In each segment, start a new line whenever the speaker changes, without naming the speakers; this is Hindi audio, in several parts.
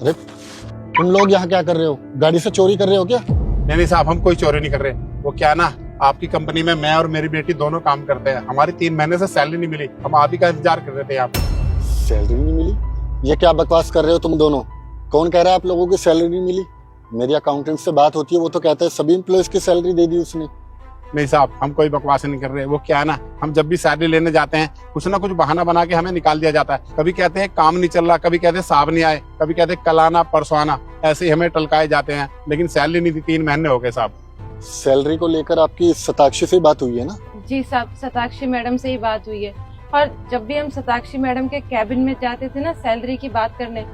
अरे तुम लोग यहाँ क्या कर रहे हो? गाड़ी से चोरी कर रहे हो क्या?
नहीं साहब, हम कोई चोरी नहीं कर रहे। वो क्या ना, आपकी कंपनी में मैं और मेरी बेटी दोनों काम करते हैं। हमारी 3 महीने से सैलरी नहीं मिली। हम आप ही का इंतजार कर रहे थे यहाँ पे।
सैलरी नहीं मिली? ये क्या बकवास कर रहे हो तुम दोनों? कौन कह रहा है आप लोगों की सैलरी नहीं मिली? मेरी अकाउंटेंट से बात होती है, वो तो कहता है सभी एम्प्लॉयज की सैलरी दे दी उसने।
नहीं साहब, हम कोई बकवास नहीं कर रहे। वो क्या है ना, हम जब भी सैलरी लेने जाते हैं कुछ ना कुछ बहाना बना के हमें निकाल दिया जाता है। कभी कहते हैं काम नहीं चल रहा, कभी कहते हैं साहब नहीं आए, कभी कहते हैं कल आना परसों आना। ऐसे ही हमें टलकाए जाते हैं, लेकिन सैलरी नहीं दी। 3 महीने हो गए साहब।
सैलरी को लेकर आपकी शताक्षी से बात हुई है ना?
जी साहब, शताक्षी मैडम से ही बात हुई है। और जब भी हम शताक्षी मैडम के कैबिन में जाते थे ना सैलरी की बात करने,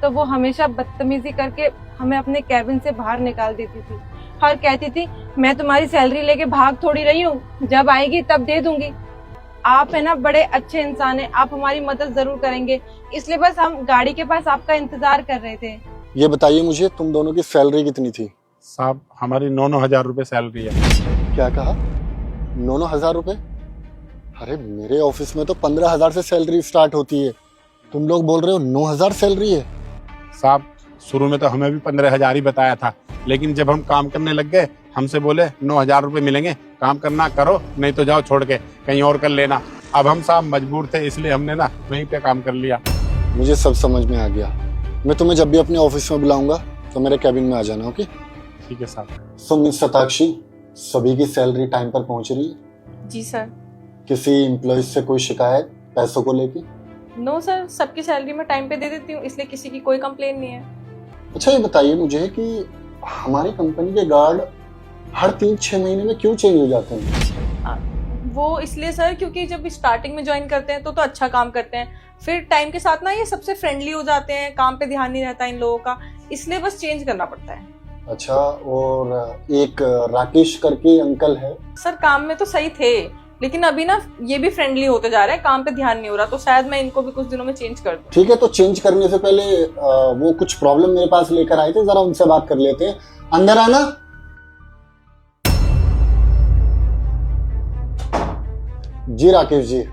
तो वो हमेशा बदतमीजी करके हमें अपने कैबिन से बाहर निकाल देती थी और कहती थी मैं तुम्हारी सैलरी लेके भाग थोड़ी रही हूँ, जब आएगी तब दे दूंगी। आप है ना बड़े अच्छे इंसान हैं, आप हमारी मदद जरूर करेंगे, इसलिए बस हम गाड़ी के पास आपका इंतजार कर रहे थे।
ये बताइए मुझे, तुम दोनों की सैलरी कितनी थी?
साहब हमारी 9-9 हजार रुपए सैलरी है।
क्या कहा? 9-9 हजार रुपए? अरे मेरे ऑफिस में तो 15,000 से सैलरी स्टार्ट होती है। तुम लोग बोल रहे हो 9,000 सैलरी है?
साहब शुरू में तो हमें भी 15,000 ही बताया था, लेकिन जब हम काम करने लग गए हमसे बोले 9,000 रुपए मिलेंगे, काम करना करो नहीं तो जाओ छोड़ के कहीं और कर लेना। अब हम साहब मजबूर थे, इसलिए हमने ना वहीं पे काम कर लिया।
मुझे सब समझ में आ गया। मैं तुम्हें जब भी अपने ऑफिस में बुलाऊंगा तो मेरे कैबिन में आ जाना, ओके?
ठीक है साहब।
सो मिस शताक्षी, सभी की सैलरी टाइम पर पहुंच रही है?
जी सर।
किसी एम्प्लॉय से कोई शिकायत पैसों को लेके?
नो सर, सबकी सैलरी मैं टाइम पे दे देती हूँ, इसलिए किसी की कोई कंप्लेन नहीं है।
अच्छा ये बताइए मुझे कि हमारी कंपनी के गार्ड हर 3-6 महीने में क्यों चेंज हो जाते हैं?
वो इसलिए सर क्योंकि जब स्टार्टिंग में ज्वाइन करते हैं तो अच्छा काम करते हैं, फिर टाइम के साथ ना ये सबसे फ्रेंडली हो जाते हैं, काम पे ध्यान नहीं रहता इन लोगों का, इसलिए बस चेंज करना पड़ता है।
अच्छा, और एक राकेश करके अंकल है?
सर काम में तो सही थे, लेकिन अभी ना ये भी फ्रेंडली होते जा रहे हैं, काम पे ध्यान नहीं हो रहा, तो शायद मैं इनको भी कुछ दिनों में चेंज कर दूं।
ठीक है, तो चेंज करने से पहले वो कुछ प्रॉब्लम मेरे पास लेकर आए थे, जरा उनसे बात कर लेते हैं। अंदर आना। जी राकेश जी।